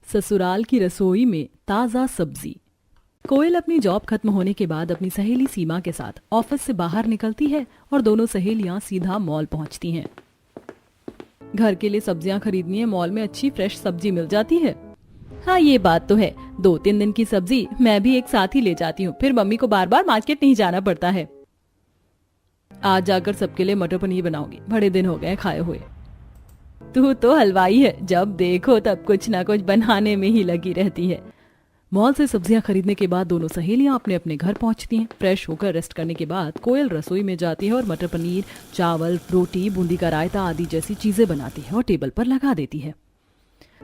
ससुराल की रसोई में ताज़ा सब्जी। कोयल अपनी जॉब खत्म होने के बाद अपनी सहेली सीमा के साथ ऑफिस से बाहर निकलती है और दोनों सहेलियां सीधा मॉल पहुंचती हैं। घर के लिए सब्जियां खरीदनी है, मॉल में अच्छी फ्रेश सब्जी मिल जाती है। हाँ, ये बात तो है। 2-3 दिन की सब्जी मैं भी एक साथ ही ले जाती हूँ, फिर मम्मी को बार बार मार्केट नहीं जाना पड़ता है। आज जाकर सबके लिए मटर पनीर बनाऊंगी, बड़े दिन हो गए खाए हुए। तू तो हलवाई है, जब देखो तब कुछ ना कुछ बनाने में ही लगी रहती है। मॉल से सब्जियां खरीदने के बाद दोनों सहेलियां अपने अपने घर पहुंचती हैं। फ्रेश होकर रेस्ट करने के बाद कोयल रसोई में जाती है और मटर पनीर, चावल, रोटी, बूंदी का रायता आदि जैसी चीजें बनाती है और टेबल पर लगा देती है।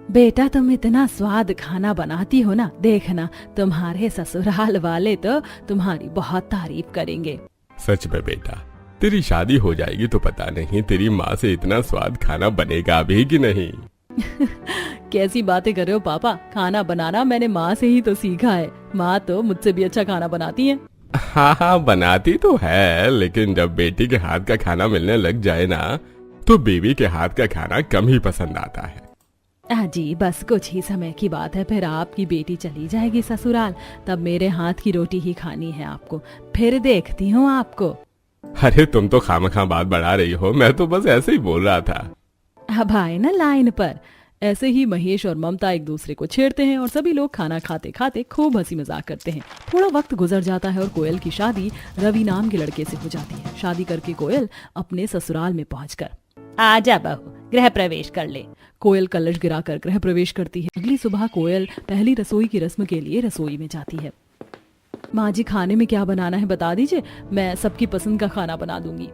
बेटा, तुम इतना स्वाद खाना बनाती हो ना, देखना तुम्हारे ससुराल वाले तो तुम्हारी बहुत तारीफ करेंगे। सच में बेटा, तेरी शादी हो जाएगी तो पता नहीं तेरी माँ से इतना स्वाद खाना बनेगा भी कि नहीं। कैसी बातें कर रहे हो पापा, खाना बनाना मैंने माँ से ही तो सीखा है। माँ तो मुझसे भी अच्छा खाना बनाती है। हाँ, बनाती तो है, लेकिन जब बेटी के हाथ का खाना मिलने लग जाए ना, तो बीवी के हाथ का खाना कम ही पसंद आता है। जी, बस कुछ ही समय की बात है, फिर आपकी बेटी चली जाएगी ससुराल, तब मेरे हाथ की रोटी ही खानी है आपको। फिर देखती हूँ आपको। अरे तुम तो खामखा बात बढ़ा रही हो, मैं तो बस ऐसे ही बोल रहा था। अब आए ना लाइन पर। ऐसे ही महेश और ममता एक दूसरे को छेड़ते हैं और सभी लोग खाना खाते खाते खूब हंसी मजाक करते हैं। थोड़ा वक्त गुजर जाता है और कोयल की शादी रवि नाम के लड़के से हो जाती है। शादी करके कोयल अपने ससुराल में पहुंचकर आजा बहू, गृह प्रवेश कर ले। कोयल कलश गिराकर गृह प्रवेश करती है। अगली सुबह कोयल पहली रसोई की रस्म के लिए रसोई में जाती है। माँ जी, खाने में क्या बनाना है बता दीजिए, मैं सबकी पसंद का खाना बना दूंगी।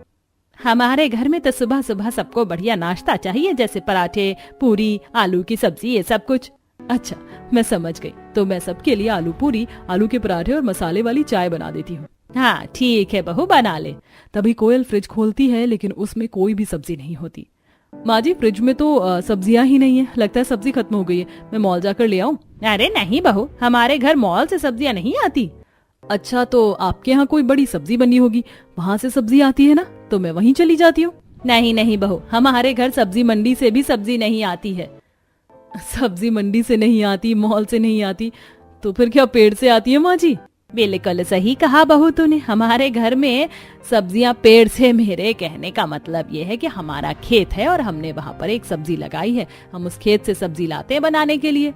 हमारे घर में तो सुबह सुबह सबको बढ़िया नाश्ता चाहिए, जैसे पराठे, पूरी, आलू की सब्जी, ये सब कुछ। अच्छा, मैं समझ गई, तो मैं सबके लिए आलू पूरी, आलू के पराठे और मसाले वाली चाय बना देती हूँ। हाँ ठीक है बहू, बना ले। तभी कोयल फ्रिज खोलती है, लेकिन उसमें कोई भी सब्जी नहीं होती। माँ जी, फ्रिज में तो सब्जियां ही नहीं है, लगता है सब्जी खत्म हो गई है, मैं मॉल जाकर ले आऊँ। अरे नहीं बहू, हमारे घर मॉल से सब्जियां नहीं आती। अच्छा, तो आपके यहाँ कोई बड़ी सब्जी बनी होगी, वहाँ से सब्जी आती है ना, तो मैं वहीं चली जाती हूँ। नहीं नहीं बहू, हमारे घर सब्जी मंडी से भी सब्जी नहीं आती है। सब्जी मंडी से नहीं आती, मॉल से नहीं आती, तो फिर क्या पेड़ से आती है माँ जी? बिल्कुल सही कहा बहू तूने, हमारे घर में सब्जियां पेड़ से। मेरे कहने का मतलब ये है कि हमारा खेत है और हमने वहाँ पर एक सब्जी लगाई है, हम उस खेत से सब्जी लाते हैं बनाने के लिए।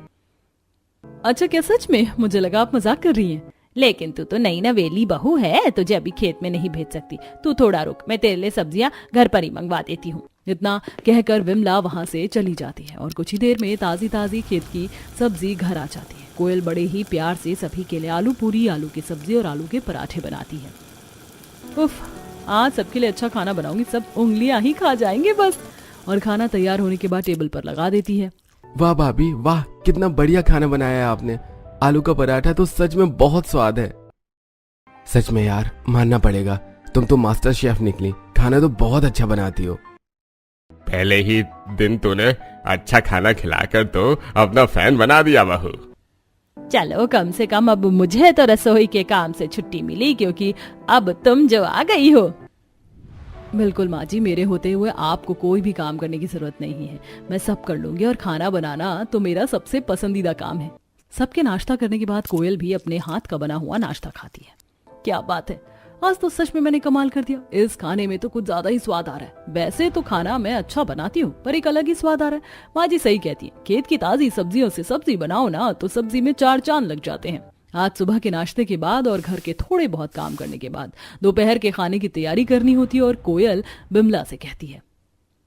अच्छा, क्या सच में? मुझे लगा आप मजाक कर रही हैं। लेकिन तू तो नई नवेली बहू है, तुझे अभी खेत में नहीं भेज सकती। तू थोड़ा रुक, मैं तेरे लिए सब्जियां घर पर ही मंगवा देती हूँ। इतना कहकर विमला वहाँ से चली जाती है और कुछ ही देर में ताजी ताजी खेत की सब्जी घर आ जाती है। कोयल बड़े ही प्यार से सभी के लिए आलू पूरी, आलू की सब्जी और आलू के पराठे बनाती है। उफ, आज सबके लिए अच्छा खाना बनाऊंगी, सब उंगलियां ही खा जाएंगे बस। और खाना तैयार होने के बाद टेबल पर लगा देती है। वाह भाभी वाह, कितना बढ़िया खाना बनाया है आपने। आलू का पराठा तो सच में बहुत स्वाद है। सच में यार, मानना पड़ेगा, तुम तो मास्टर शेफ निकली, खाना तो बहुत अच्छा बनाती हो। पहले ही दिन तूने अच्छा खाना खिलाकर तो अपना फैन बना दिया बहू। चलो, कम से कम अब मुझे तो रसोई के काम से छुट्टी मिली, क्योंकि अब तुम जो आ गई हो। बिल्कुल माँ जी, मेरे होते हुए आपको कोई भी काम करने की जरूरत नहीं है, मैं सब कर लूंगी और खाना बनाना तो मेरा सबसे पसंदीदा काम है। सबके नाश्ता करने के बाद कोयल भी अपने हाथ का बना हुआ नाश्ता खाती है। क्या बात है, आज तो सच में मैंने कमाल कर दिया। इस खाने में तो कुछ ज्यादा ही स्वाद आ रहा है। वैसे तो खाना मैं अच्छा बनाती हूँ, पर एक अलग ही स्वाद आ रहा है। माँ जी सही कहती है, खेत की ताजी सब्जियों से सब्जी बनाओ ना, तो सब्जी में 4 चांद लग जाते हैं। आज सुबह के नाश्ते के बाद और घर के थोड़े बहुत काम करने के बाद दोपहर के खाने की तैयारी करनी होती है और कोयल बिमला से कहती है,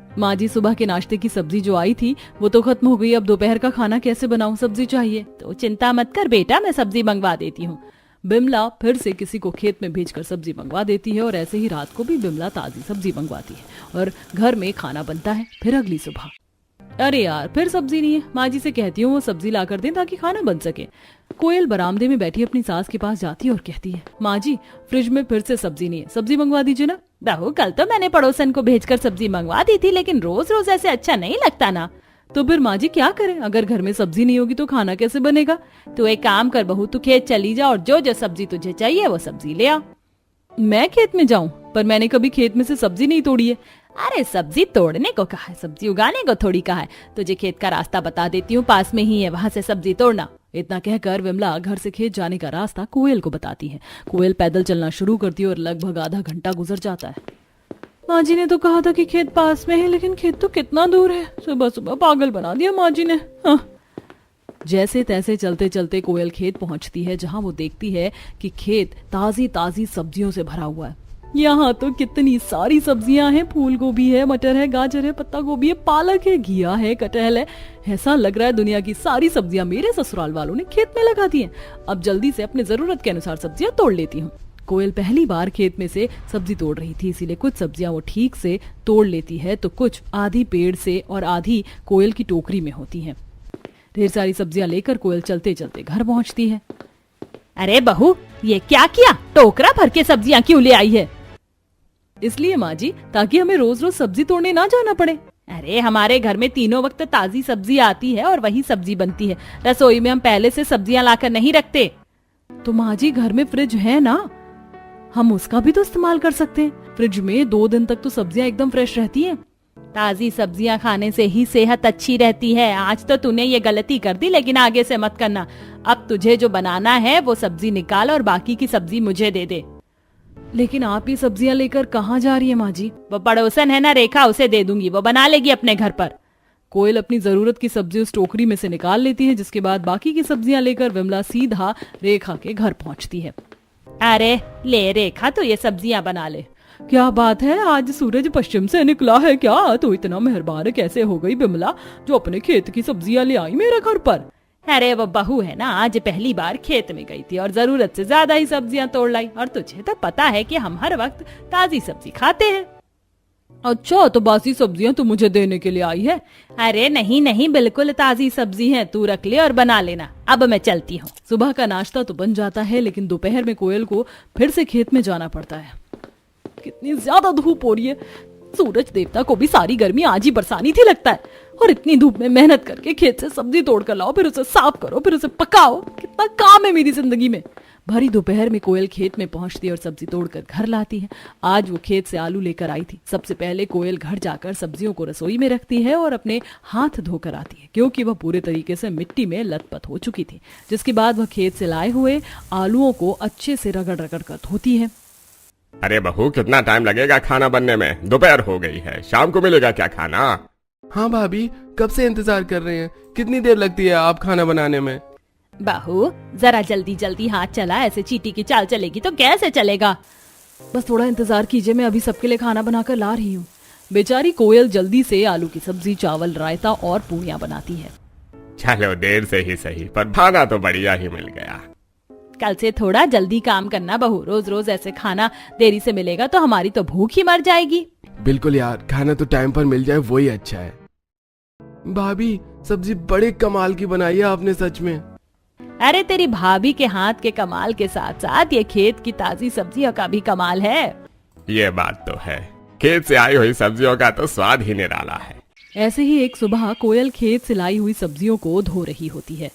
माँ जी सुबह के नाश्ते की सब्जी जो आई थी वो तो खत्म हो गई, अब दोपहर का खाना कैसे बनाऊं, सब्जी चाहिए। तो चिंता मत कर बेटा, मैं सब्जी मंगवा देती हूँ। बिमला फिर से किसी को खेत में भेजकर सब्जी मंगवा देती है और ऐसे ही रात को भी बिमला ताजी सब्जी मंगवाती है और घर में खाना बनता है। फिर अगली सुबह, अरे यार फिर सब्जी नहीं है, माँ जी से कहती हूँ वो सब्जी ला कर दें ताकि खाना बन सके। कोयल बरामदे में बैठी अपनी सास के पास जाती है और कहती है, माँ जी फ्रिज में फिर से सब्जी नहीं है, सब्जी मंगवा दीजिए ना। बहू, कल तो मैंने पड़ोसन को भेजकर सब्जी मंगवा दी थी, लेकिन रोज रोज ऐसे अच्छा नहीं लगता ना। तो फिर माँ जी क्या करें, अगर घर में सब्जी नहीं होगी तो खाना कैसे बनेगा। तो एक काम कर बहू, तू खेत चली जा और जो जो सब्जी तुझे चाहिए वो सब्जी ले आ। मैं खेत में जाऊं? पर मैंने कभी खेत में से सब्जी नहीं तोड़ी है। अरे सब्जी तोड़ने को कहा है, सब्जी उगाने को थोड़ी कहा है। तुझे खेत का रास्ता बता देती हूँ, पास में ही है, वहां से सब्जी तोड़ना। इतना कहकर विमला घर से खेत जाने का रास्ता कोयल को बताती है। कोयल पैदल चलना शुरू करती है और लगभग आधा घंटा गुजर जाता है। माँ जी ने तो कहा था कि खेत पास में है, लेकिन खेत तो कितना दूर है। सुबह सुबह पागल बना दिया माँ जी ने। हाँ। जैसे तैसे चलते चलते कोयल खेत पहुंचती है, जहां वो देखती है कि खेत ताजी ताजी सब्जियों से भरा हुआ है। यहाँ तो कितनी सारी सब्जियां हैं, फूल गोभी है, मटर है, गाजर है, पत्ता गोभी है, पालक है, घिया है, कटहल है। ऐसा लग रहा है दुनिया की सारी सब्जियां मेरे ससुराल वालों ने खेत में लगा दी हैं। अब जल्दी से अपने जरूरत के अनुसार सब्जियां तोड़ लेती हूँ। कोयल पहली बार खेत में से सब्जी तोड़ रही थी, इसीलिए कुछ सब्जियां वो ठीक से तोड़ लेती है, तो कुछ आधी पेड़ से और आधी कोयल की टोकरी में होती है। ढेर सारी सब्जियां लेकर कोयल चलते चलते घर पहुंचती है। अरे बहू, ये क्या किया? टोकरा भर के सब्जियां क्यों ले आई है? इसलिए माँ जी, ताकि हमें रोज रोज सब्जी तोड़ने ना जाना पड़े। अरे हमारे घर में तीनों वक्त ताजी सब्जी आती है और वही सब्जी बनती है। रसोई में हम पहले से सब्जियां लाकर नहीं रखते। तो माँ जी, घर में फ्रिज है ना, हम उसका भी तो इस्तेमाल कर सकते हैं। फ्रिज में 2 दिन तक तो सब्जियां एकदम फ्रेश रहती हैं। ताजी सब्जियां खाने से ही सेहत अच्छी रहती है। आज तो तूने ये गलती कर दी, लेकिन आगे से मत करना। अब तुझे जो बनाना है वो सब्जी निकाल और बाकी की सब्जी मुझे दे दे। लेकिन आप ये सब्जियां लेकर कहाँ जा रही है माँ जी? वो पड़ोसन है ना रेखा, उसे दे दूंगी, वो बना लेगी अपने घर पर। कोयल अपनी जरूरत की सब्जी उस टोकरी में से निकाल लेती है, जिसके बाद बाकी की सब्जियां लेकर विमला सीधा रेखा के घर पहुंचती है। अरे ले रेखा, तो ये सब्जियां बना ले। क्या बात है, आज सूरज पश्चिम से निकला है क्या? तो इतना मेहरबान कैसे हो गई विमला, जो अपने खेत की सब्जियां ले आई मेरे घर पर। अरे वो बहू है ना, आज पहली बार खेत में गई थी और जरूरत से ज्यादा ही सब्जियां तोड़ लाई। और तुझे तो पता है कि हम हर वक्त ताजी सब्जी खाते हैं। अच्छा, तो बासी सब्जियां तो मुझे देने के लिए आई है? अरे नहीं नहीं, बिल्कुल ताजी सब्जी है, तू रख ले और बना लेना। अब मैं चलती हूँ। सुबह का नाश्ता तो बन जाता है, लेकिन दोपहर में कोयल को फिर से खेत में जाना पड़ता है। कितनी ज्यादा धूप हो रही है, सूरज देवता को भी सारी गर्मी आज ही बरसानी थी लगता है। और इतनी धूप में मेहनत करके खेत से सब्जी तोड़ कर लाओ, फिर उसे साफ करो, फिर उसे पकाओ। कितना काम है मेरी जिंदगी में। भरी दोपहर में कोयल खेत में पहुंचती है और सब्जी तोड़कर घर लाती है। आज वो खेत से आलू लेकर आई थी। सबसे पहले कोयल घर जाकर सब्जियों को रसोई में रखती है और अपने हाथ धोकर आती है, क्योंकि वह पूरे तरीके से मिट्टी में लथपथ हो चुकी थी। जिसके बाद वह खेत से लाए हुए आलूओं को अच्छे से रगड़ रगड़ कर धोती है। अरे बहू, कितना टाइम लगेगा खाना बनने में? दोपहर हो गई है, शाम को मिलेगा क्या खाना? हाँ भाभी, कब से इंतजार कर रहे हैं। कितनी देर लगती है आप खाना बनाने में? बहू, जरा जल्दी जल्दी हाथ चला, ऐसे चींटी की चाल चलेगी तो कैसे चलेगा? बस थोड़ा इंतजार कीजिए, मैं अभी सबके लिए खाना बनाकर ला रही हूँ। बेचारी कोयल जल्दी से आलू की सब्जी, चावल, रायता और पूड़ियाँ बनाती है। चलो देर से ही सही, पर खाना तो बढ़िया ही मिल गया। कल से थोड़ा जल्दी काम करना बहू, रोज रोज ऐसे खाना देरी से मिलेगा तो हमारी तो भूख ही मर जाएगी। बिल्कुल यार, खाना तो टाइम पर मिल जाए वही अच्छा है। भाभी, सब्जी बड़े कमाल की बनाई है आपने, सच में। अरे तेरी भाभी के हाथ के कमाल के साथ साथ ये खेत की ताजी सब्जियों का भी कमाल है। ये बात तो है, खेत से आई हुई सब्जियों का तो स्वाद ही निराला है। ऐसे ही एक सुबह कोयल खेत से लाई हुई सब्जियों को धो रही होती है।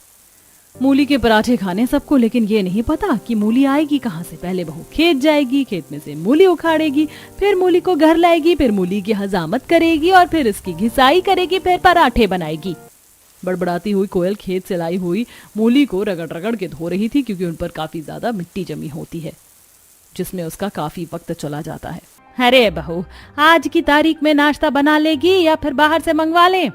मूली के पराठे खाने सबको, लेकिन ये नहीं पता कि मूली आएगी कहाँ से। पहले बहू खेत जाएगी, खेत में से मूली उखाड़ेगी, फिर मूली को घर लाएगी, फिर मूली की हजामत करेगी और फिर इसकी घिसाई करेगी, फिर पराठे बनाएगी। बड़बड़ाती हुई कोयल खेत से लाई हुई मूली को रगड़ रगड़ के धो रही थी, क्योंकि उन पर काफी ज्यादा मिट्टी जमी होती है, जिसमें उसका काफी वक्त चला जाता है। अरे बहू, आज की तारीख में नाश्ता बना लेगी या फिर बाहर से मंगवा ले?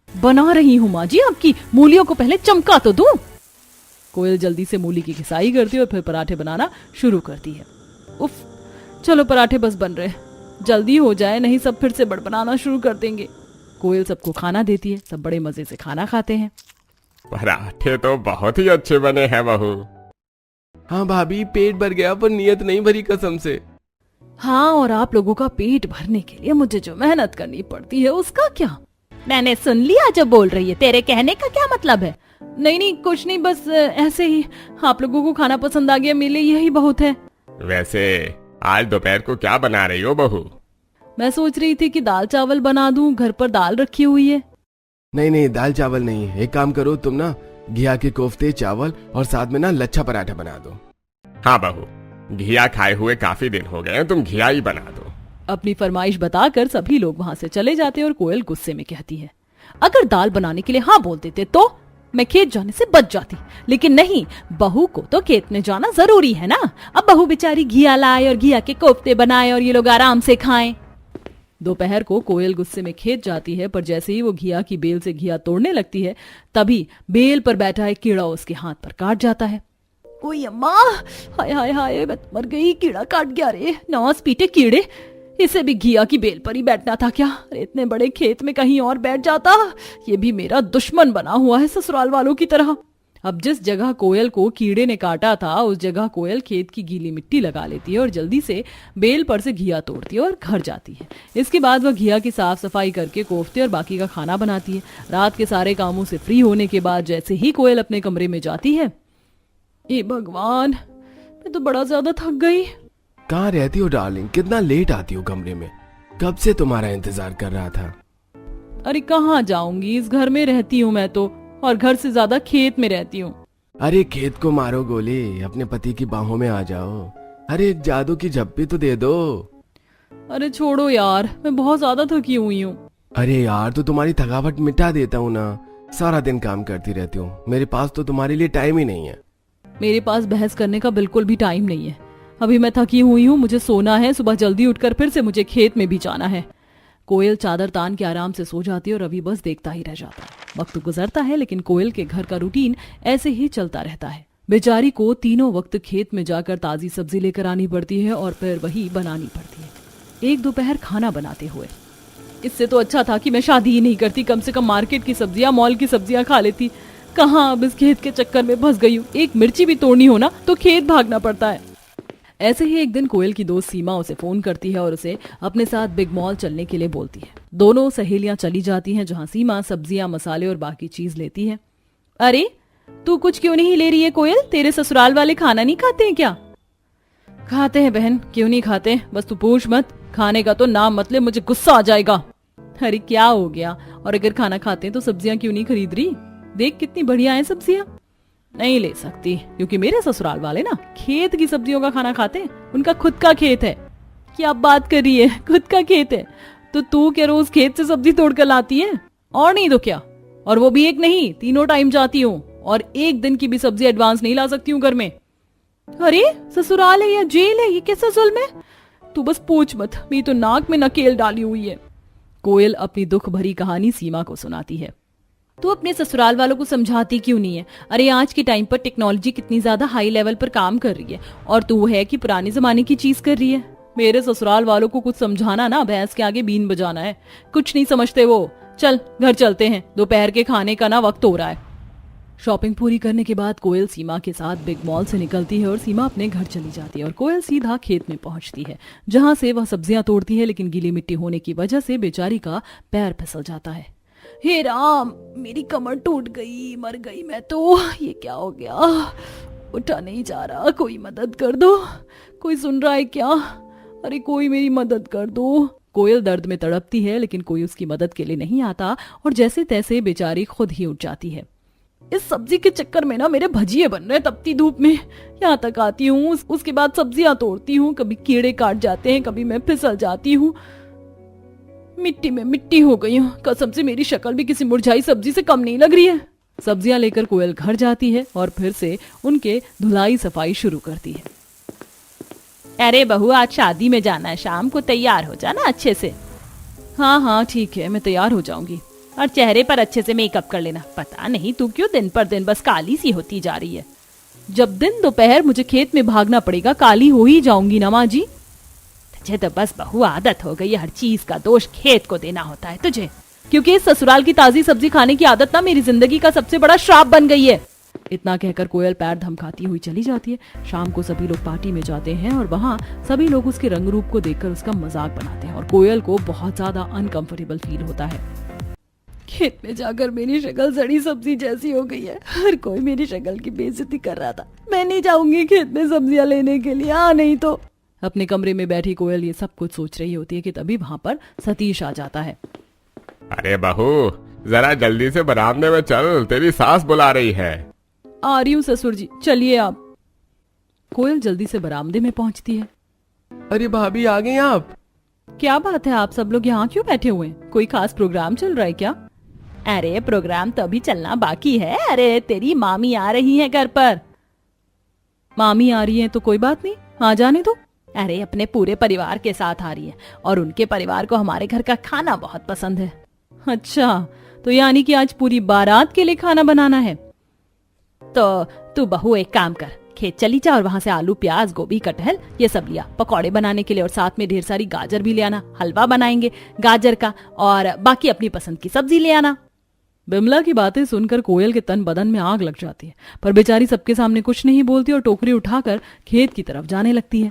बना रही हूँ माँ जी, आपकी मूलियों को पहले चमका तो दूं। कोयल जल्दी से मूली की घिसाई करती है और फिर पराठे बनाना शुरू करती है। उफ, चलो पराठे बस बन रहे, जल्दी हो जाए, नहीं सब फिर से बड़बड़ाना शुरू कर देंगे। कोयल सबको खाना देती है, सब बड़े मजे से खाना खाते हैं। पराठे तो बहुत ही अच्छे बने हैं बहू। हाँ भाभी, पेट भर गया पर नियत नहीं भरी कसम से। हाँ, और आप लोगों का पेट भरने के लिए मुझे जो मेहनत करनी पड़ती है उसका क्या? मैंने सुन लिया जो बोल रही है, तेरे कहने का क्या मतलब है? नहीं नहीं, कुछ नहीं, बस ऐसे ही। आप लोगों को खाना पसंद आ गया, मेरे लिए यही बहुत है। वैसे आज दोपहर को क्या बना रही हो बहू? मैं सोच रही थी कि दाल चावल बना दूं, घर पर दाल रखी हुई है। नहीं नहीं, दाल चावल नहीं, एक काम करो तुम ना, घिया के कोफ्ते, चावल और साथ में ना लच्छा पराठा बना दो। हाँ बहू, घिया खाए हुए काफी दिन हो गए, तुम घिया ही बना दो। अपनी फरमाइश बताकर सभी लोग वहां से चले जाते हैं और कोयल गुस्से में कहती है, अगर दाल बनाने के लिए हाँ बोल देते तो मैं खेत जाने से बच जाती, लेकिन नहीं, बहू को तो खेत में जाना जरूरी है ना। अब बहू बेचारी घिया लाए और घिया के कोफ्ते बनाए और ये लोग आराम से खाएं। दोपहर को कोयल गुस्से में खेत जाती है, पर जैसे ही वो घिया की बेल से घिया तोड़ने लगती है तभी बेल पर बैठा एक कीड़ा उसके हाथ पर काट जाता है। ओए अम्मा, हाय हाय हाय, मैं मर गई, कीड़ा काट गया रे, नौस पीटे कीड़े, इसे भी घिया की बेल पर ही बैठना था क्या? अरे इतने बड़े खेत में कहीं और बैठ जाता, ये भी मेरा दुश्मन बना हुआ है ससुराल वालों की तरह। अब जिस जगह कोयल को कीड़े ने काटा था उस जगह कोयल खेत की गीली मिट्टी लगा लेती है और जल्दी से बेल पर से घिया तोड़ती है और घर जाती है। इसके बाद वह घिया की साफ सफाई करके कोफ्ते और बाकी का खाना बनाती है। रात के सारे कामों से फ्री होने के बाद जैसे ही कोयल अपने कमरे में जाती है, ए भगवान, मैं तो बड़ा ज्यादा थक गई। कहाँ रहती हो डार्लिंग, कितना लेट आती हो कमरे में, कब से तुम्हारा इंतजार कर रहा था। अरे कहाँ जाऊंगी, इस घर में रहती हूँ मैं तो, और घर से ज्यादा खेत में रहती हूँ। अरे खेत को मारो गोली, अपने पति की बाहों में आ जाओ। अरे एक जादू की झप्पी तो दे दो। अरे छोड़ो यार, मैं बहुत ज्यादा थकी हुई हूँ। अरे यार, तो तुम्हारी थकावट मिटा देता हूँ ना, सारा दिन काम करती रहती हूँ, मेरे पास तो तुम्हारे लिए टाइम ही नहीं है। मेरे पास बहस करने का बिल्कुल भी टाइम नहीं है। अभी मैं थकी हुई हूँ, मुझे सोना है, सुबह जल्दी उठकर फिर से मुझे खेत में भी जाना है। कोयल चादर तान के आराम से सो जाती है और रवि बस देखता ही रह जाता है। वक्त गुजरता है लेकिन कोयल के घर का रूटीन ऐसे ही चलता रहता है। बेचारी को तीनों वक्त खेत में जाकर ताजी सब्जी लेकर आनी पड़ती है और फिर वही बनानी पड़ती है। एक दोपहर खाना बनाते हुए, इससे तो अच्छा था कि मैं शादी ही नहीं करती, कम से कम मार्केट की सब्जियां, मॉल की सब्जियां खा लेती। कहाँ, अब इस खेत के चक्कर में फंस गई हूँ। एक मिर्ची भी तोड़नी हो ना तो खेत भागना पड़ता है। ऐसे ही एक दिन कोयल की दोस्त सीमा उसे फोन करती है और उसे अपने साथ बिग मॉल चलने के लिए बोलती है। दोनों सहेलियां चली जाती हैं, जहां सीमा सब्जियां, मसाले और बाकी चीज लेती है। अरे तू कुछ क्यों नहीं ले रही है कोयल, तेरे ससुराल वाले खाना नहीं खाते हैं क्या? खाते हैं बहन, क्यों नहीं खाते, बस तू पूछ मत, खाने का तो नाम मत ले, मुझे गुस्सा आ जाएगा। अरे क्या हो गया, और अगर खाना खाते हैं तो सब्जियां क्यों नहीं खरीद रही? देख कितनी बढ़िया है सब्जियां। नहीं ले सकती, क्योंकि मेरे ससुराल वाले ना खेत की सब्जियों का खाना खाते हैं, उनका खुद का खेत है। क्या बात कर रही है, खुद का खेत है? तो तू क्या रोज खेत से सब्जी तोड़ कर लाती है? और नहीं तो क्या, और वो भी एक नहीं, तीनों टाइम जाती हूँ, और एक दिन की भी सब्जी एडवांस नहीं ला सकती हूँ घर में। अरे ससुराल है या जेल है, ये कैसा जुल्म है? तू बस पूछ मत, मेरी तो नाक में नकेल डाली हुई है। कोयल अपनी दुख भरी कहानी सीमा को सुनाती है। तू अपने ससुराल वालों को समझाती क्यों नहीं है? अरे आज के टाइम पर टेक्नोलॉजी कितनी ज्यादा हाई लेवल पर काम कर रही है, और तू है कि पुराने जमाने की चीज कर रही है। मेरे ससुराल वालों को कुछ समझाना ना भैंस के आगे बीन बजाना है, कुछ नहीं समझते वो। चल घर चलते हैं, दोपहर के खाने का ना वक्त हो रहा है। शॉपिंग पूरी करने के बाद कोयल सीमा के साथ बिग मॉल से निकलती है और सीमा अपने घर चली जाती है और कोयल सीधा खेत में पहुंचती है, जहां से वह सब्जियां तोड़ती है, लेकिन गीली मिट्टी होने की वजह से बेचारी का पैर फिसल जाता है। हे राम, मेरी कमर टूट गई, मर गई मैं तो, ये क्या हो गया, उठा नहीं जा रहा, कोई मदद कर दो, कोई सुन रहा है क्या? अरे कोई मेरी मदद कर दो। कोयल दर्द में तड़पती है लेकिन कोई उसकी मदद के लिए नहीं आता और जैसे तैसे बेचारी खुद ही उठ जाती है। इस सब्जी के चक्कर में ना मेरे भजिए बन रहे तपती धूप में, यहाँ तक आती हूँ, उसके बाद सब्जियां तोड़ती हूँ, कभी कीड़े काट जाते हैं, कभी मैं फिसल जाती हूँ, मिट्टी में मिट्टी हो गई हूँ। कसम से मेरी शक्ल भी किसी मुरझाई सब्जी से कम नहीं लग रही है। सब्जियां लेकर कोयल घर जाती है और फिर से उनके धुलाई सफाई शुरू करती है। अरे बहू, आज शादी में जाना है, शाम को तैयार हो जाना अच्छे से। हाँ हाँ ठीक है, मैं तैयार हो जाऊंगी, और चेहरे पर अच्छे से मेकअप कर लेना। पता नहीं तू क्यों दिन पर दिन बस काली सी होती जा रही है। जब दिन दोपहर मुझे खेत में भागना पड़ेगा, काली हो ही जाऊंगी ना माँ जी। तुझे तो बस बहू आदत हो गई है, हर चीज का दोष खेत को देना होता है तुझे, क्योंकि इस ससुराल की ताजी सब्जी खाने की आदत ना मेरी जिंदगी का सबसे बड़ा श्राप बन गई है। इतना कहकर कोयल पैर धमकाती हुई चली जाती है। शाम को सभी लोग पार्टी में जाते हैं और वहाँ सभी लोग उसके रंग रूप को देखकर उसका मजाक बनाते हैं और कोयल को बहुत ज्यादा अनकंफर्टेबल फील होता है। खेत में जाकर मेरी शक्ल सड़ी सब्जी जैसी हो गई है, हर कोई मेरी शक्ल की बेइज्जती कर रहा था। मैं नहीं जाऊंगी खेत में सब्जियां लेने के लिए, हाँ नहीं तो। अपने कमरे में बैठी कोयल ये सब कुछ सोच रही होती है कि तभी वहां पर सतीश आ जाता है। अरे बहू, जरा जल्दी से बरामदे में चल, तेरी सास बुला रही है। आ रही हूँ ससुर जी, चलिए आप। कोयल जल्दी से बरामदे में पहुंचती है। अरे भाभी आ गए आप? क्या बात है, आप सब लोग यहाँ क्यों बैठे हुए हैं? कोई खास प्रोग्राम चल रहा है क्या? अरे प्रोग्राम तो अभी चलना बाकी है। अरे तेरी मामी आ रही है घर पर। मामी आ रही है तो कोई बात नहीं, आ जाने दो। अरे अपने पूरे परिवार के साथ आ रही है और उनके परिवार को हमारे घर का खाना बहुत पसंद है। अच्छा, तो यानी कि आज पूरी बारात के लिए खाना बनाना है। तो तू बहू एक काम कर, खेत चली जा और वहाँ से आलू प्याज गोभी कटहल ये सब लिया पकौड़े बनाने के लिए, और साथ में ढेर सारी गाजर भी ले आना, हलवा बनाएंगे गाजर का, और बाकी अपनी पसंद की सब्जी ले आना। बिमला की बातें सुनकर कोयल के तन बदन में आग लग जाती है, पर बेचारी सबके सामने कुछ नहीं बोलती और टोकरी उठाकर खेत की तरफ जाने लगती है।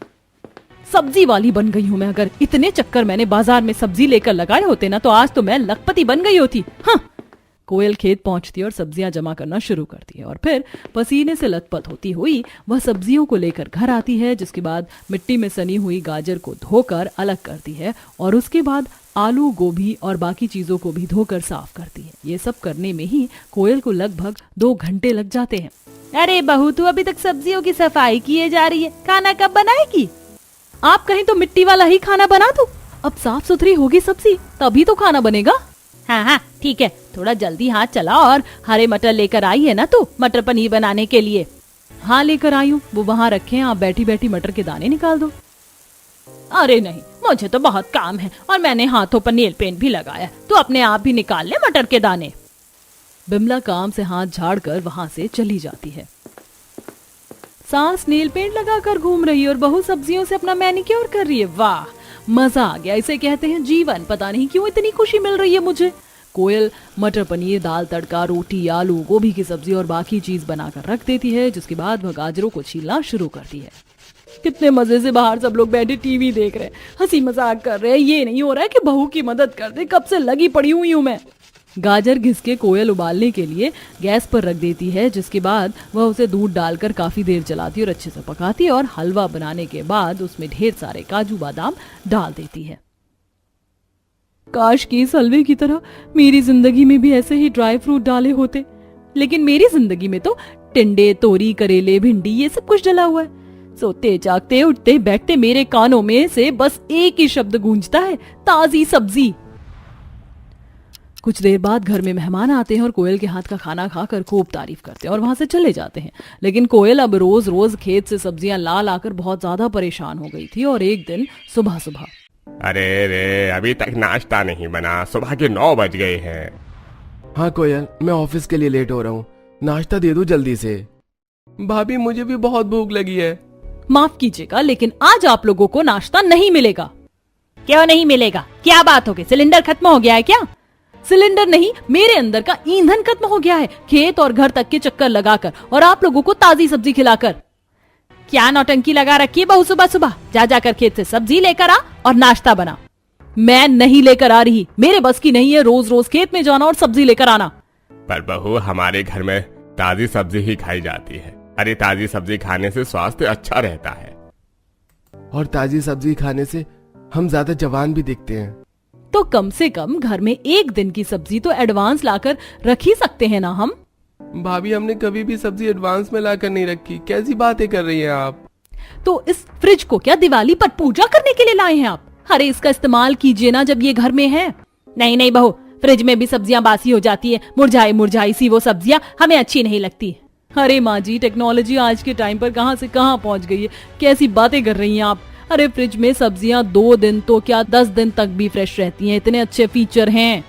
सब्जी वाली बन गई हूँ मैं। अगर इतने चक्कर मैंने बाजार में सब्जी लेकर लगाए होते ना तो आज तो मैं लखपति बन गई होती। हाँ। कोयल खेत पहुंचती है और सब्जियां जमा करना शुरू करती है और फिर पसीने से लथपथ होती हुई वह सब्जियों को लेकर घर आती है, जिसके बाद मिट्टी में सनी हुई गाजर को धोकर अलग करती है और उसके बाद आलू गोभी और बाकी चीजों को भी धोकर साफ करती है। ये सब करने में ही कोयल को लगभग 2 घंटे लग जाते हैं। अरे बहू, तू अभी तक सब्जियों की सफाई किए जा रही है, खाना कब बनाएगी? आप कहीं तो मिट्टी वाला ही खाना बना दो। अब साफ सुथरी होगी सब्जी तभी तो खाना बनेगा। हाँ हाँ ठीक है, थोड़ा जल्दी हाथ चला और हरे मटर लेकर आई है ना तू मटर पनीर बनाने के लिए? हाँ लेकर आई हूँ, वो वहाँ रखे हैं, आप बैठी बैठी मटर के दाने निकाल दो। अरे नहीं, मुझे तो बहुत काम है और मैंने हाथों पर नेल पेंट भी लगाया, तू अपने आप ही निकाल ले मटर के दाने। बिमला काम से हाथ झाड़कर वहाँ से चली जाती है। सास नेल पेंट लगाकर घूम रही है और बहू सब्जियों से अपना मैनिक्योर कर रही है। वाह, मजा आ गया, इसे कहते हैं जीवन। पता नहीं क्यों इतनी खुशी मिल रही है मुझे। कोयल मटर पनीर दाल तड़का रोटी आलू गोभी की सब्जी और बाकी चीज बनाकर रख देती है, जिसके बाद वह गाजरों को छीलना शुरू करती है। कितने मजे से बाहर सब लोग बैठे टीवी देख रहे हैं, हंसी मजाक कर रहे हैं। ये नहीं हो रहा है कि बहू की मदद कर दे, कब से लगी पड़ी हुई हूं मैं। गाजर घिस के कोयल उबालने के लिए गैस पर रख देती है, जिसके बाद वह उसे दूध डालकर काफी देर चलाती और अच्छे से पकाती है और हलवा बनाने के बाद उसमें ढेर सारे काजू बादाम डाल देती है। काश कि इस हलवे की तरह मेरी जिंदगी में भी ऐसे ही ड्राई फ्रूट डाले होते, लेकिन मेरी जिंदगी में तो टिंडे तोरी करेले भिंडी ये सब कुछ डला हुआ है। सोते जागते उठते बैठते मेरे कानों में से बस एक ही शब्द गूंजता है, ताजी सब्जी। कुछ देर बाद घर में मेहमान आते हैं और कोयल के हाथ का खाना खाकर खूब तारीफ करते हैं और वहां से चले जाते हैं। लेकिन कोयल अब रोज रोज खेत से सब्जियां ला लाकर बहुत ज्यादा परेशान हो गई थी और एक दिन सुबह सुबह, अरे रे, अभी तक नाश्ता नहीं बना, सुबह के 9 बज गए हैं। हाँ कोयल, मैं ऑफिस के लिए लेट हो रहा हूँ, नाश्ता दे दो जल्दी से। भाभी मुझे भी बहुत भूख लगी है। माफ कीजिएगा लेकिन आज आप लोगों को नाश्ता नहीं मिलेगा। क्यों नहीं मिलेगा? क्या बात हो गई? सिलेंडर खत्म हो गया है क्या? सिलेंडर नहीं, मेरे अंदर का ईंधन खत्म हो गया है, खेत और घर तक के चक्कर लगाकर और आप लोगों को ताजी सब्जी खिलाकर। क्या नौटंकी लगा रखी है बहू सुबह सुबह? जा जाकर खेत से सब्जी लेकर आ और नाश्ता बना। मैं नहीं लेकर आ रही, मेरे बस की नहीं है रोज रोज खेत में जाना और सब्जी लेकर आना। पर बहू, हमारे घर में ताजी सब्जी ही खाई जाती है। अरे ताजी सब्जी खाने से स्वास्थ्य अच्छा रहता है और ताजी सब्जी खाने से हम ज्यादा जवान भी दिखते हैं। तो कम से कम घर में एक दिन की सब्जी तो एडवांस लाकर रख ही सकते हैं ना हम। भाभी हमने कभी भी सब्जी एडवांस में लाकर नहीं रखी, कैसी बातें कर रही हैं आप? तो इस फ्रिज को क्या दिवाली पर पूजा करने के लिए लाए हैं आप? अरे इसका इस्तेमाल कीजिए ना जब ये घर में है। नहीं नहीं बहू, फ्रिज में भी सब्जियां बासी हो जाती है, मुरझाई मुरझाई सी वो सब्जियां हमें अच्छी नहीं लगती। अरे माँ जी, टेक्नोलॉजी आज के टाइम पर कहाँ से कहाँ पहुँच गई है, कैसी बातें कर रही हैं आप। अरे फ्रिज में सब्जियां 2 दिन तो क्या 10 दिन तक भी फ्रेश रहती हैं, इतने अच्छे फीचर हैं।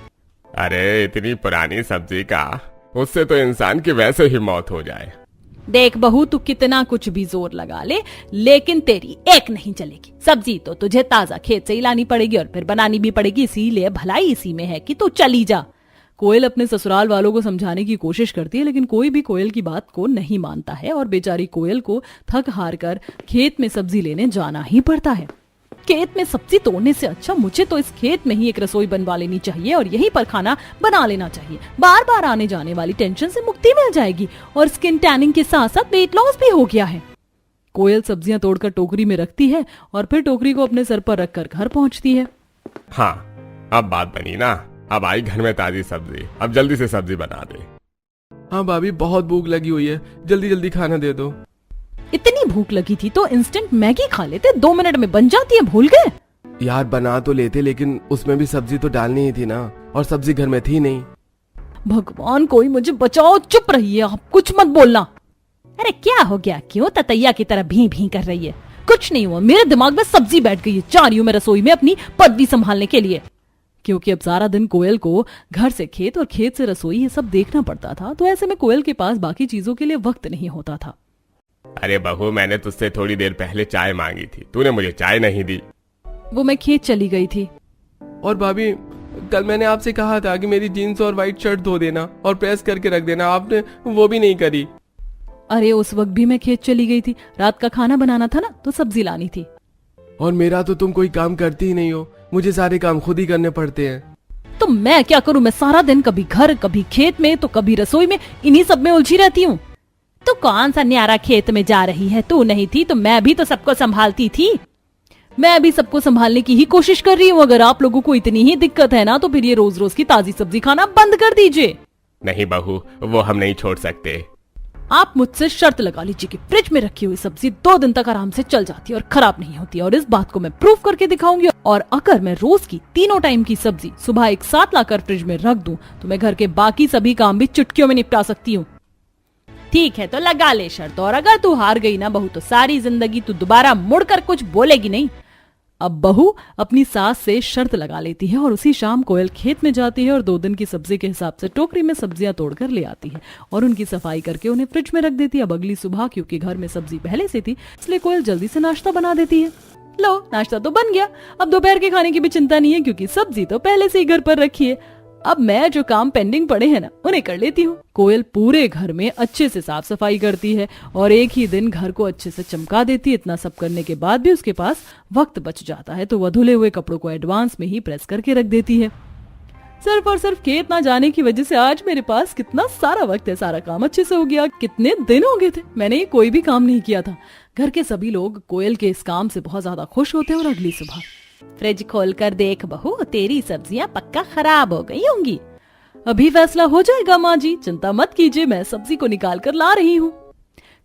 अरे इतनी पुरानी सब्जी का, उससे तो इंसान की वैसे ही मौत हो जाए। देख बहू, तू कितना कुछ भी जोर लगा ले लेकिन तेरी एक नहीं चलेगी। सब्जी तो तुझे ताजा खेत से ही लानी पड़ेगी और फिर बनानी भी पड़ेगी, इसीलिए भलाई इसी में है कि तू चली जा। कोयल अपने ससुराल वालों को समझाने की कोशिश करती है लेकिन कोई भी कोयल की बात को नहीं मानता है और बेचारी कोयल को थक हार कर खेत में सब्जी लेने जाना ही पड़ता है। खेत में सब्जी तोड़ने से अच्छा मुझे तो इस खेत में ही एक रसोई बनवा लेनी चाहिए और यहीं पर खाना बना लेना चाहिए। बार बार आने जाने वाली टेंशन से मुक्ति मिल जाएगी और स्किन टैनिंग के साथ साथ वेट लॉस भी हो गया है। कोयल सब्जियां तोड़कर टोकरी में रखती है और फिर टोकरी को अपने सर पर रखकर घर पहुंचती है। हाँ, अब बात बनी ना, अब आई घर में ताजी सब्जी, अब जल्दी से सब्जी बना दे। हाँ भाभी, बहुत भूख लगी हुई है, जल्दी जल्दी खाना दे दो। इतनी भूख लगी थी तो इंस्टेंट मैगी खा लेते, 2 मिनट में बन जाती है, भूल गए? यार बना तो लेते, लेकिन उसमें भी सब्जी तो डालनी ही थी ना, और सब्जी घर में थी नहीं। भगवान कोई मुझे बचाओ। चुप रहिए आप, कुछ मत बोलना। अरे क्या हो गया, क्यों ततैया की तरह भी भी कर रही है? कुछ नहीं हुआ, मेरे दिमाग में सब्जी बैठ गई है। जा रही हूं मैं रसोई में अपनी पदवी संभालने के लिए। क्योंकि अब सारा दिन कोयल को घर से खेत और खेत से रसोई ये सब देखना पड़ता था, तो ऐसे में कोयल के पास बाकी चीजों के लिए वक्त नहीं होता था। अरे बहू, मैंने तुझसे थोड़ी देर पहले चाय मांगी थी, तूने मुझे चाय नहीं दी। वो मैं खेत चली गई थी। और भाभी, कल मैंने आपसे कहा था कि मेरी जीन्स और व्हाइट शर्ट धो देना और प्रेस करके रख देना, आपने वो भी नहीं करी। अरे उस वक्त भी मैं खेत चली गई थी, रात का खाना बनाना था ना, तो सब्जी लानी थी। और मेरा तो तुम कोई काम करती ही नहीं हो, मुझे सारे काम खुद ही करने पड़ते हैं। तो मैं क्या करूं? मैं सारा दिन कभी घर कभी खेत में तो कभी रसोई में, इन्हीं सब में उलझी रहती हूँ। तो कौन सा न्यारा खेत में जा रही है? तू नहीं थी तो मैं भी तो सबको संभालती थी। मैं भी सबको संभालने की ही कोशिश कर रही हूँ। अगर आप लोगों को इतनी ही दिक्कत है ना, तो फिर ये रोज रोज की ताजी सब्जी खाना बंद कर दीजिए। नहीं बहू, वो हम नहीं छोड़ सकते। आप मुझसे शर्त लगा लीजिए कि फ्रिज में रखी हुई सब्जी 2 दिन तक आराम से चल जाती है और खराब नहीं होती, और इस बात को मैं प्रूव करके दिखाऊंगी। और अगर मैं रोज की तीनों टाइम की सब्जी सुबह एक साथ लाकर फ्रिज में रख दूं, तो मैं घर के बाकी सभी काम भी चुटकियों में निपटा सकती हूँ। ठीक है, तो लगा ले शर्त, और अगर तू हार गई ना बहू, तो सारी जिंदगी तू दोबारा मुड़कर कुछ बोलेगी नहीं। अब बहू अपनी सास से शर्त लगा लेती है, और उसी शाम कोयल खेत में जाती है और 2 दिन की सब्जी के हिसाब से टोकरी में सब्जियां तोड़कर ले आती है और उनकी सफाई करके उन्हें फ्रिज में रख देती है। अब अगली सुबह क्योंकि घर में सब्जी पहले से थी, इसलिए कोयल जल्दी से नाश्ता बना देती है। लो, नाश्ता तो बन गया। अब दोपहर के खाने की भी चिंता नहीं है, क्योंकि सब्जी तो पहले से ही घर पर रखी है। अब मैं जो काम पेंडिंग पड़े हैं ना, उन्हें कर लेती हूँ। कोयल पूरे घर में अच्छे से साफ सफाई करती है और एक ही दिन घर को अच्छे से चमका देती है। इतना सब करने के बाद भी उसके पास वक्त बच जाता है, तो वह धुले हुए कपड़ों को एडवांस में ही प्रेस करके रख देती है। सिर्फ और सिर्फ खेत ना जाने की वजह से आज मेरे पास कितना सारा वक्त है, सारा काम अच्छे से हो गया। कितने दिन हो गए थे मैंने ये कोई भी काम नहीं किया था। घर के सभी लोग कोयल के इस काम से बहुत ज्यादा खुश होते हैं। और अगली सुबह, फ्रिज खोलकर देख बहू, तेरी सब्जियां पक्का खराब हो गई होंगी। अभी फैसला हो जाएगा माँ जी, चिंता मत कीजिए, मैं सब्जी को निकाल कर ला रही हूँ।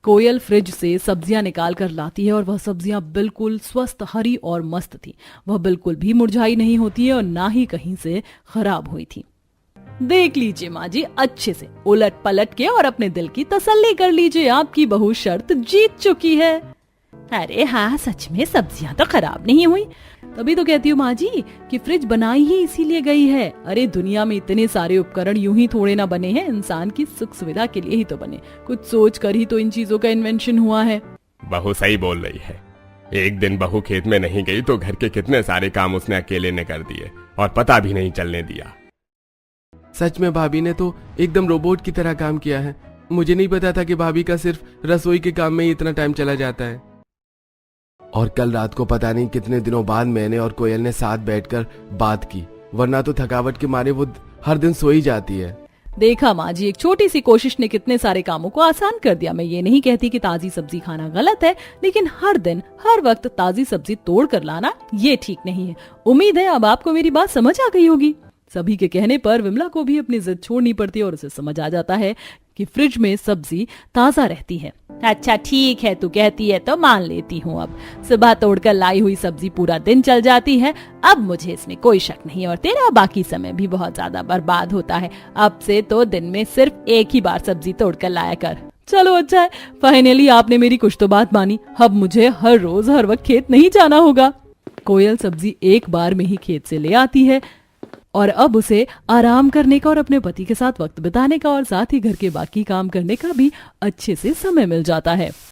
कोयल फ्रिज से सब्जियां निकाल कर लाती है और वह सब्जियां बिल्कुल स्वस्थ, हरी और मस्त थी। वह बिल्कुल भी मुरझाई नहीं होती है और ना ही कहीं से खराब हुई थी। देख लीजिए माँ जी, अच्छे से उलट पलट के और अपने दिल की तसल्ली कर लीजिए, आपकी बहू शर्त जीत चुकी है। अरे हाँ, सच में सब्जियां तो खराब नहीं हुई। तभी तो कहती हूँ माँ जी कि फ्रिज बनाई ही इसीलिए गई है। अरे दुनिया में इतने सारे उपकरण यूं ही थोड़े ना बने हैं, इंसान की सुख सुविधा के लिए ही तो बने। कुछ सोच कर ही तो इन चीजों का इन्वेंशन हुआ है। बहू सही बोल रही है। एक दिन बहू खेत में नहीं गई तो घर के कितने सारे काम उसने अकेले ने कर दिए और पता भी नहीं चलने दिया। सच में भाभी ने तो एकदम रोबोट की तरह काम किया है। मुझे नहीं पता था कि भाभी का सिर्फ रसोई के काम में ही इतना टाइम चला जाता है। और कल रात को पता नहीं कितने दिनों बाद मैंने और कोयल ने साथ बैठकर बात की, वरना तो थकावट के मारे वो हर दिन सो ही जाती है। देखा माँ जी, एक छोटी सी कोशिश ने कितने सारे कामों को आसान कर दिया। मैं ये नहीं कहती कि ताजी सब्जी खाना गलत है, लेकिन हर दिन हर वक्त ताजी सब्जी तोड़ कर लाना ये ठीक नहीं है। उम्मीद है अब आपको मेरी बात समझ आ गई होगी। सभी के कहने पर विमला को भी अपनी जिद छोड़नी पड़ती है और उसे समझ आ जाता है कि फ्रिज में सब्जी ताजा रहती है। अच्छा ठीक है, तू कहती है तो मान लेती हूँ। अब सुबह तोड़कर लाई हुई सब्जी पूरा दिन चल जाती है, अब मुझे इसमें कोई शक नहीं, और तेरा बाकी समय भी बहुत ज्यादा बर्बाद होता है। अब से तो दिन में सिर्फ एक ही बार सब्जी तोड़कर लाया कर। चलो अच्छा है, फाइनली आपने मेरी कुछ तो बात मानी। अब मुझे हर रोज हर वक्त खेत नहीं जाना होगा। कोयल सब्जी एक बार में ही खेत से ले आती है और अब उसे आराम करने का और अपने पति के साथ वक्त बिताने का और साथ ही घर के बाकी काम करने का भी अच्छे से समय मिल जाता है।